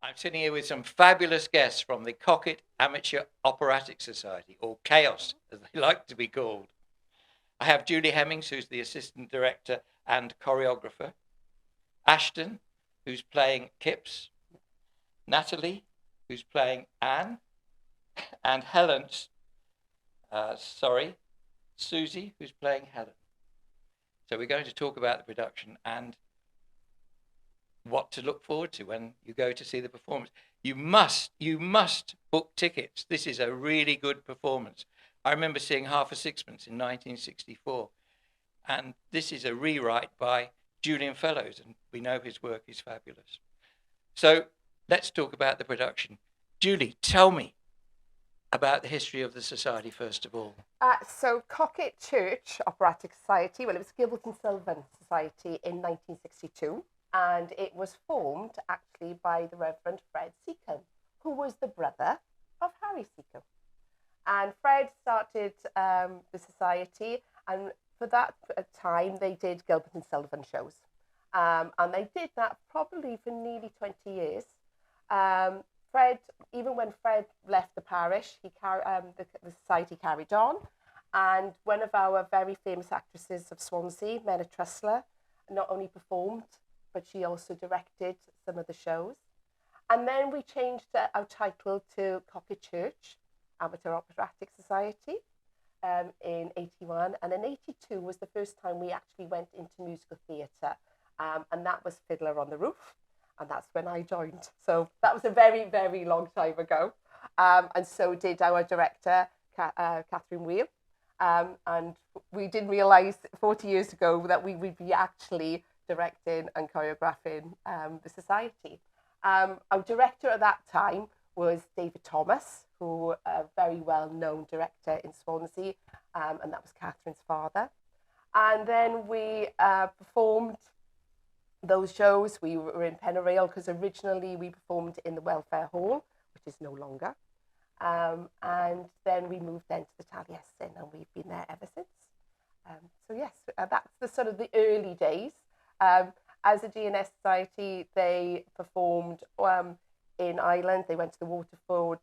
I'm sitting here with some fabulous guests from the Cockett Amateur Operatic Society, or CHAOS, as they like to be called. I have Julie Hemmings, who's the assistant director and choreographer, Ashton, who's playing Kipps, Natalie, who's playing Anne, and Susie, who's playing Helen. So we're going to talk about the production and what to look forward to when you go to see the performance. You must book tickets. This is a really good performance. I remember seeing Half a Sixpence in 1964, and this is a rewrite by Julian Fellows, and we know his work is fabulous. So let's talk about the production. Julie, tell me about the history of the society first of all. So Cockett Church Operatic Society, well, it was Gilbert Sullivan Society in 1962, and it was formed actually by the Reverend Fred Seacombe, who was the brother of Harry Seacombe. And Fred started the society, and for that time they did Gilbert and Sullivan shows. And they did that probably for nearly 20 years. Fred, even when Fred left the parish, the society carried on. And one of our very famous actresses of Swansea, Mena Trussler, not only performed, but she also directed some of the shows. And then we changed our title to Cockett Church Amateur Operatic Society in 81. And in 82 was the first time we actually went into musical theatre. And that was Fiddler on the Roof. And that's when I joined. So that was a very, very long time ago. And so did our director, Catherine Wheel. And we didn't realise 40 years ago that we would be actually directing and choreographing the society. Our director at that time was David Thomas, who a very well-known director in Swansea, and that was Catherine's father. And then we performed those shows. We were in Penarail because originally we performed in the Welfare Hall, which is no longer. And then we moved then to the Taliensin, and we've been there ever since. So yes, that's the sort of the early days. As a GNS society, they performed in Ireland. They went to the Waterford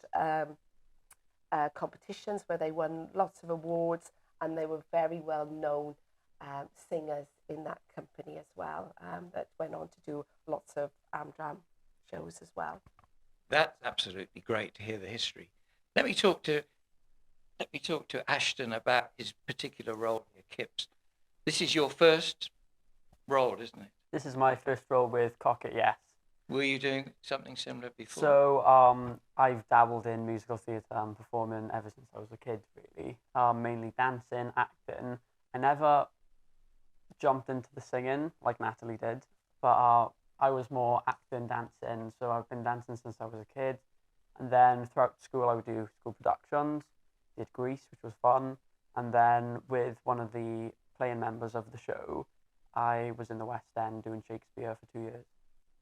competitions where they won lots of awards, and they were very well known singers in that company as well, that went on to do lots of Amdram shows as well. That's absolutely great to hear the history. Let me talk to Ashton about his particular role here, Kipps. This is your first role, isn't it? This is my first role with Cockett, yes. Were you doing something similar before? So I've dabbled in musical theatre and performing ever since I was a kid, really. Mainly dancing, acting. I never jumped into the singing like Natalie did, but I was more acting, dancing. So I've been dancing since I was a kid. And then throughout school, I would do school productions, did Grease, which was fun. And then with one of the playing members of the show, I was in the West End doing Shakespeare for 2 years,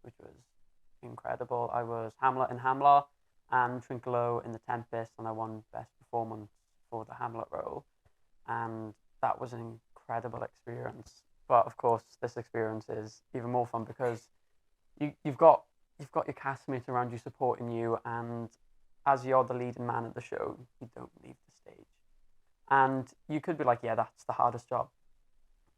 which was incredible. I was Hamlet in Hamlet and Trinculo in The Tempest, and I won Best Performance for the Hamlet role. And that was an incredible experience. But of course, this experience is even more fun because you've got your castmates around you supporting you, and as you're the leading man at the show, you don't leave the stage. And you could be like, yeah, that's the hardest job.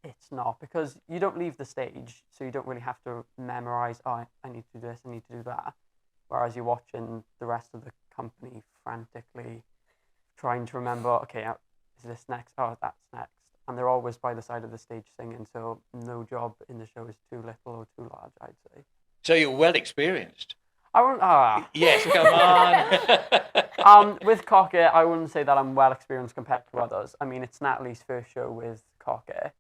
It's not, because you don't leave the stage, so you don't really have to memorize, oh, I need to do this, I need to do that. Whereas you're watching the rest of the company frantically trying to remember, okay, is this next? Oh, that's next. And they're always by the side of the stage singing, so no job in the show is too little or too large, I'd say. So you're well experienced. I wouldn't. Yes, come on. With Cockett, I wouldn't say that I'm well experienced compared to others. I mean, it's Natalie's first show with Cockett,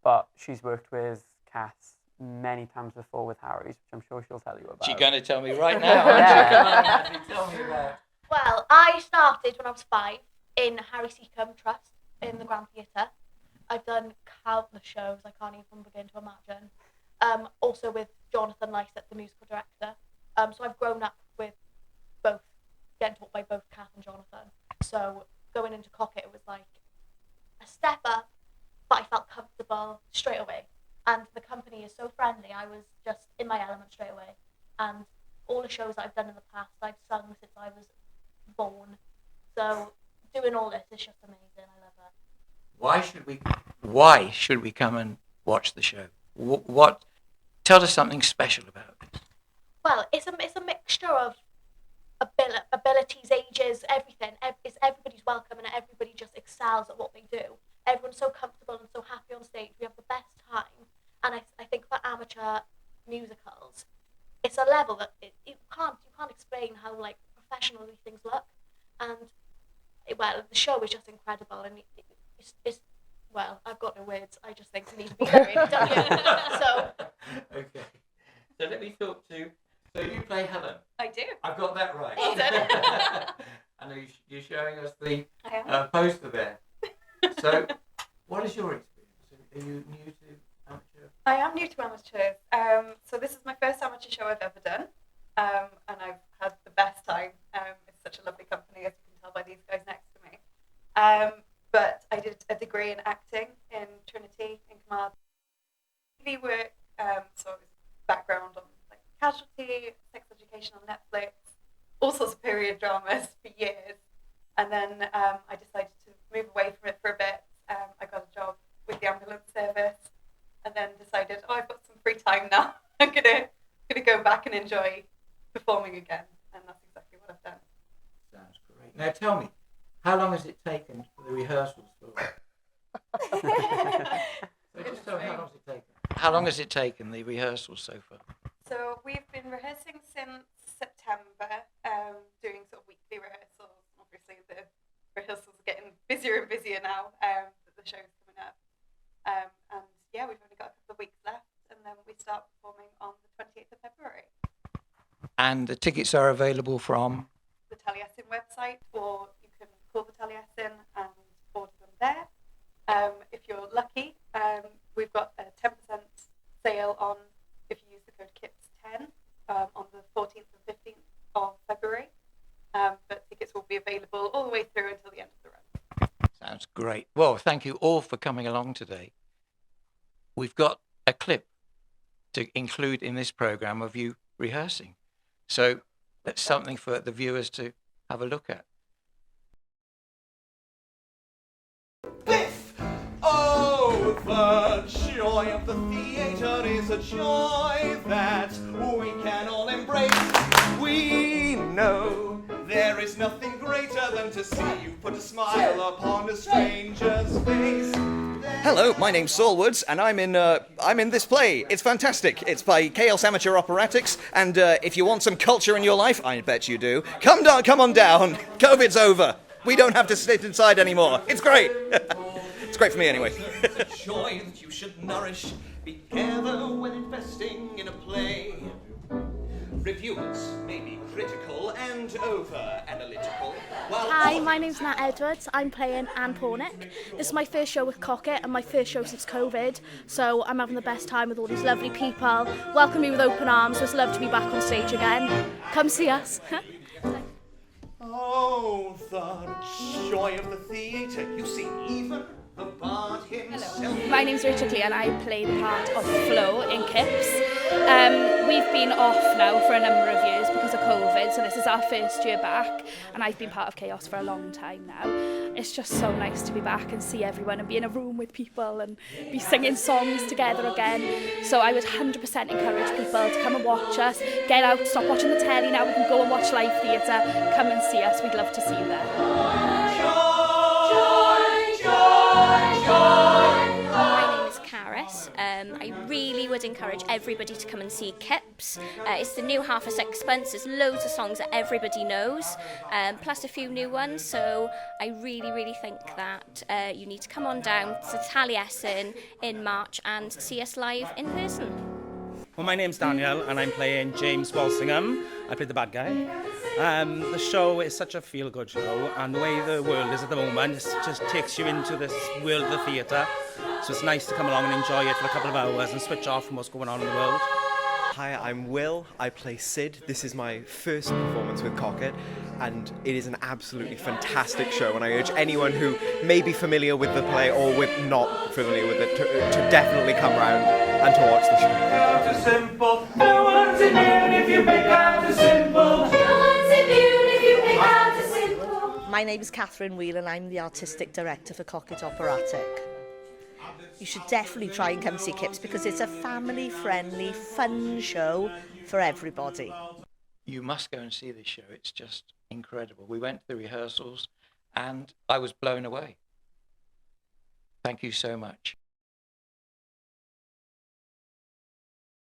but she's worked with Kath many times before with Harry's, which I'm sure she'll tell you about. She's going to tell me right now. Yeah. Come on, Natalie, tell me about. Well, I started when I was 5 in Harry Seacombe Trust in the Grand Theatre. I've done countless shows I can't even begin to imagine. Also with Jonathan Lysett, the musical director. So I've grown up with both, getting taught by both Kath and Jonathan. So going into Cockett, it was like a step up, but I felt comfortable straight away. And the company is so friendly. I was just in my element straight away. And all the shows that I've done in the past, I've sung since I was born. So doing all this is just amazing. I love it. Why should we come and watch the show? What? Tell us something special about this. Well, it's a mixture of abilities, ages, everything. Everybody's welcome and everybody just excels at what they do. Everyone's so comfortable and so happy on stage. We have the best time. And I think for amateur musicals, it's a level that you can't explain how like professional these things look. And well, the show is just incredible, and it's well, I've got no words. I just think it needs to be there. So okay. So let me talk to. So you play Helen. I do. I've got that right. Well done. I know you're showing us the I am. poster there. So, what is your experience? Are you new to amateur? I am new to amateurs. So this is my first amateur show I've ever done, and I've had the best time. It's such a lovely company, as you can tell by these guys next to me. But I did a degree in acting in Trinity in Carmarthen. TV work, so it was background on like Casualty, Sex Education on Netflix, all sorts of period dramas for years. And then I decided to move away from it for a bit. I got a job with the ambulance service, and then decided, I've got some free time now. I'm gonna go back and enjoy performing again, and that's exactly what I've done. Sounds great. Now tell me, how long has it taken for the rehearsals for? So just tell me, how long has it taken? How long has it taken the rehearsals so far? So we've been rehearsing since September, doing sort of weekly rehearsals. Obviously, the rehearsals are getting busier and busier now. That the show's coming up, and yeah, we've only got a couple of weeks left, and then we start performing on the 28th of February. And the tickets are available from? The Taliensin website, or you can call the Taliensin and order them there. If you're lucky, we've got a 10% sale on if you use the code Kipps10 on the 14th and 15th of February. But tickets will be available all the way through until the end of the run. Sounds great. Well, thank you all for coming along today. We've got a clip to include in this program of you rehearsing. So that's something for the viewers to have a look at. Biff! Oh, the joy of the theatre is a joy that we can all embrace. We know there is nothing greater than to see you put a smile upon a stranger's face. Hello, my name's Saul Woods, and I'm in this play. It's fantastic. It's by Cockett Amateur Operatics, and if you want some culture in your life, I bet you do, come on down. COVID's over. We don't have to sit inside anymore. It's great. It's great for me anyway. It's a joy that you should nourish. Be careful when investing in a play. Reviewers may be critical and over-analytical. Hi, my name's Nat Edwards. I'm playing Anne Pornick. This is my first show with Cockett and my first show since COVID. So I'm having the best time with all these lovely people. Welcome me with open arms. It's lovely to be back on stage again. Come see us. Oh, the joy of the theatre. You see, even the bard himself. My name's Rachel Clee and I play the part of Flo in Kipps. We've been off now for a number of years because of COVID, so this is our first year back, and I've been part of Chaos for a long time now. It's just so nice to be back and see everyone and be in a room with people and be singing songs together again. So I would 100% encourage people to come and watch us, get out, stop watching the telly now, we can go and watch live theatre, come and see us, we'd love to see you there. My name is Caris. I really would encourage everybody to come and see Kipps. It's the new half a sixpence. There's loads of songs that everybody knows, plus a few new ones. So I really think that you need to come on down to Taliensin in March and see us live in person. Well, my name's Daniel and I'm playing James Walsingham. I play the bad guy. The show is such a feel-good show, and the way the world is at the moment, it just takes you into this world of the theatre. So it's nice to come along and enjoy it for a couple of hours and switch off from what's going on in the world. Hi, I'm Will. I play Sid. This is my first performance with Cockett, and it is an absolutely fantastic show, and I urge anyone who may be familiar with the play or with not familiar with it to definitely come round. and to watch the show. My name is Catherine Wheel and I'm the Artistic Director for Cockett Operatic. You should definitely try and come see Kipps because it's a family-friendly, fun show for everybody. You must go and see this show. It's just incredible. We went to the rehearsals and I was blown away. Thank you so much.